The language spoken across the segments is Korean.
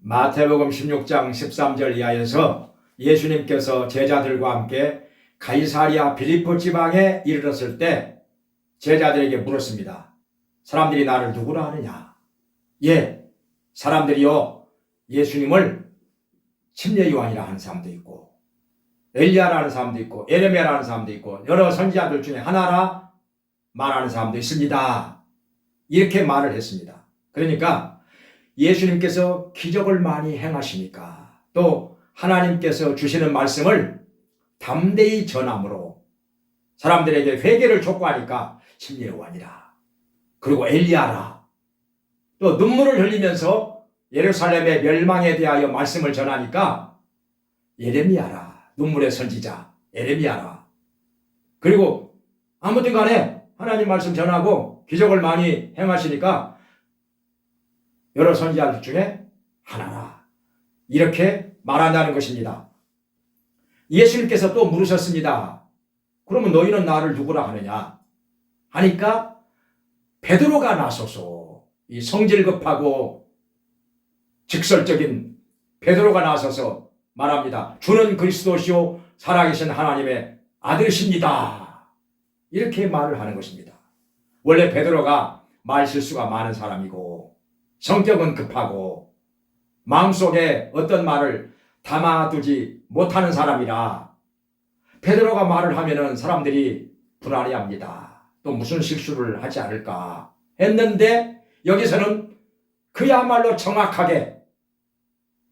마태복음 16장 13절 이하에서 예수님께서 제자들과 함께 가이사랴 빌립보 지방에 이르렀을 때 제자들에게 물었습니다. 사람들이 나를 누구라 하느냐? 사람들이요, 예수님을 침례 요한이라 하는 사람도 있고 엘리야라는 사람도 있고 에레미야라는 사람도 있고 여러 선지자들 중에 하나라 말하는 사람도 있습니다. 이렇게 말을 했습니다. 그러니까 예수님께서 기적을 많이 행하시니까 또 하나님께서 주시는 말씀을 담대히 전함으로 사람들에게 회개를 촉구하니까 침례 요한이라, 그리고 엘리야라, 또 눈물을 흘리면서 예루살렘의 멸망에 대하여 말씀을 전하니까 예레미야라, 눈물의 선지자 예레미야라. 그리고 아무튼 간에 하나님 말씀 전하고 기적을 많이 행하시니까 여러 선지자들 중에 하나라, 이렇게 말한다는 것입니다. 예수님께서 또 물으셨습니다. 그러면 너희는 나를 누구라 하느냐 하니까 베드로가 나서서, 이 성질급하고 직설적인 베드로가 나서서 말합니다. 주는 그리스도시요 살아계신 하나님의 아들이십니다. 이렇게 말을 하는 것입니다. 원래 베드로가 말실수가 많은 사람이고 성격은 급하고 마음속에 어떤 말을 담아두지 못하는 사람이라 베드로가 말을 하면은 사람들이 불안해합니다. 또 무슨 실수를 하지 않을까 했는데 여기서는 그야말로 정확하게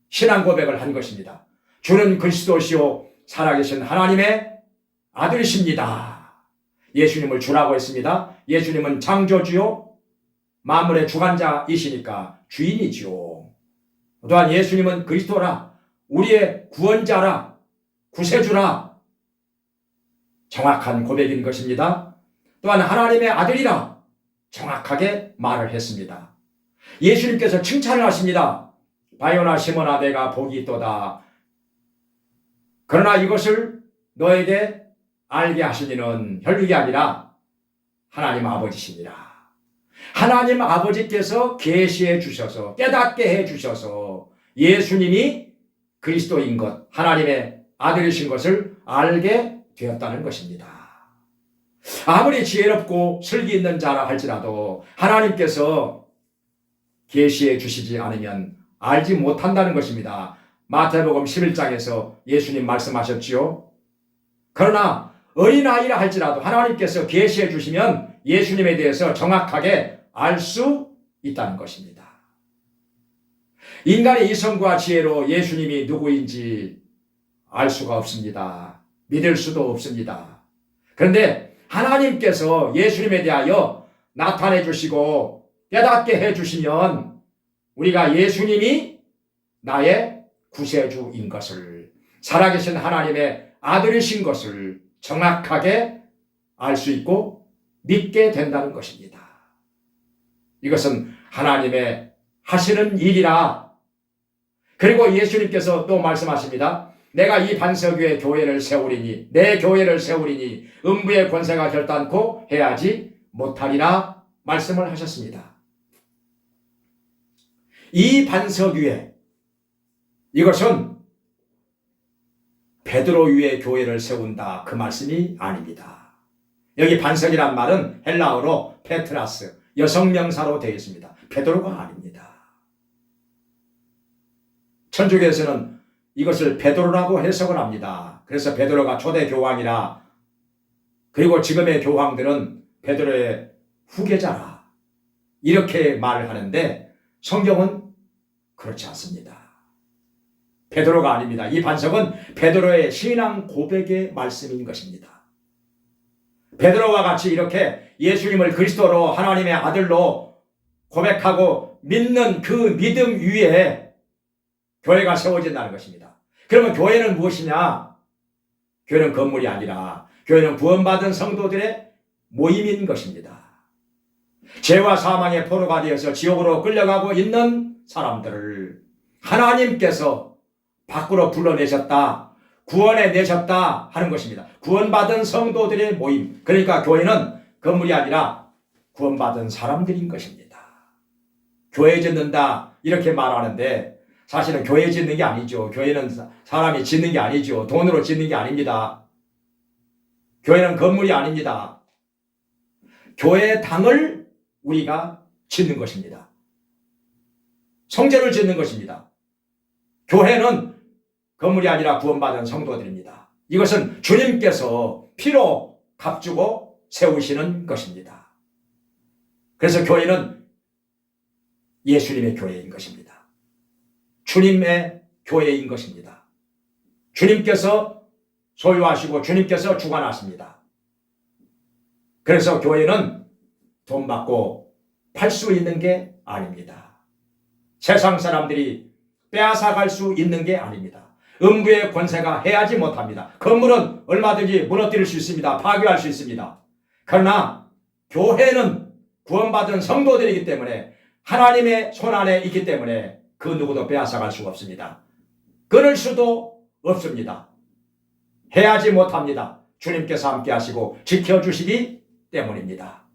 신앙 고백을 한 것입니다. 주는 그리스도시요 살아계신 하나님의 아들이십니다. 예수님을 주라고 했습니다. 예수님은 창조주요 만물의 주관자이시니까 주인이지요. 또한 예수님은 그리스도라, 우리의 구원자라, 구세주라, 정확한 고백인 것입니다. 또한 하나님의 아들이라 정확하게 말을 했습니다. 예수님께서 칭찬을 하십니다. 바요나 시몬아, 내가 복이 있도다. 그러나 이것을 너에게 알게 하신 이는 혈육이 아니라 하나님 아버지시니라. 하나님 아버지께서 계시해 주셔서 깨닫게 해 주셔서 예수님이 그리스도인 것, 하나님의 아들이신 것을 알게 되었다는 것입니다. 아무리 지혜롭고 슬기 있는 자라 할지라도 하나님께서 계시해 주시지 않으면 알지 못한다는 것입니다. 마태복음 11장에서 예수님 말씀하셨지요. 그러나 어린아이라 할지라도 하나님께서 계시해 주시면 예수님에 대해서 정확하게 알 수 있다는 것입니다. 인간의 이성과 지혜로 예수님이 누구인지 알 수가 없습니다. 믿을 수도 없습니다. 그런데 하나님께서 예수님에 대하여 나타내 주시고 깨닫게 해 주시면 우리가 예수님이 나의 구세주인 것을, 살아계신 하나님의 아들이신 것을 정확하게 알 수 있고 믿게 된다는 것입니다. 이것은 하나님의 하시는 일이라. 그리고 예수님께서 또 말씀하십니다. 내가 이 반석 위에 교회를 세우리니, 내 교회를 세우리니 음부의 권세가 결단코 해하지 못하리라 말씀을 하셨습니다. 이 반석 위에, 이것은 베드로 위에 교회를 세운다 그 말씀이 아닙니다. 여기 반석이란 말은 헬라어로 페트라스, 여성명사로 되어 있습니다. 베드로가 아닙니다. 천주교에서는 이것을 베드로라고 해석을 합니다. 그래서 베드로가 초대 교황이라, 그리고 지금의 교황들은 베드로의 후계자라, 이렇게 말을 하는데 성경은 그렇지 않습니다. 베드로가 아닙니다. 이 반석은 베드로의 신앙 고백의 말씀인 것입니다. 베드로와 같이 이렇게 예수님을 그리스도로 하나님의 아들로 고백하고 믿는 그 믿음 위에 교회가 세워진다는 것입니다. 그러면 교회는 무엇이냐? 교회는 건물이 아니라 교회는 구원받은 성도들의 모임인 것입니다. 죄와 사망의 포로가 되어서 지옥으로 끌려가고 있는 사람들을 하나님께서 밖으로 불러내셨다, 구원해 내셨다 하는 것입니다. 구원받은 성도들의 모임, 그러니까 교회는 건물이 아니라 구원받은 사람들인 것입니다. 교회 짓는다 이렇게 말하는데 사실은 교회 짓는 게 아니죠. 교회는 사람이 짓는 게 아니죠. 돈으로 짓는 게 아닙니다. 교회는 건물이 아닙니다. 교회 당을 우리가 짓는 것입니다. 성전을 짓는 것입니다. 교회는 건물이 아니라 구원받은 성도들입니다. 이것은 주님께서 피로 값주고 세우시는 것입니다. 그래서 교회는 예수님의 교회인 것입니다. 주님의 교회인 것입니다. 주님께서 소유하시고 주님께서 주관하십니다. 그래서 교회는 돈 받고 팔 수 있는 게 아닙니다. 세상 사람들이 빼앗아갈 수 있는 게 아닙니다. 음부의 권세가 해하지 못합니다. 건물은 얼마든지 무너뜨릴 수 있습니다. 파괴할 수 있습니다. 그러나 교회는 구원받은 성도들이기 때문에 하나님의 손안에 있기 때문에 그 누구도 빼앗아갈 수가 없습니다. 끊을 수도 없습니다. 해하지 못합니다. 주님께서 함께 하시고 지켜주시기 때문입니다.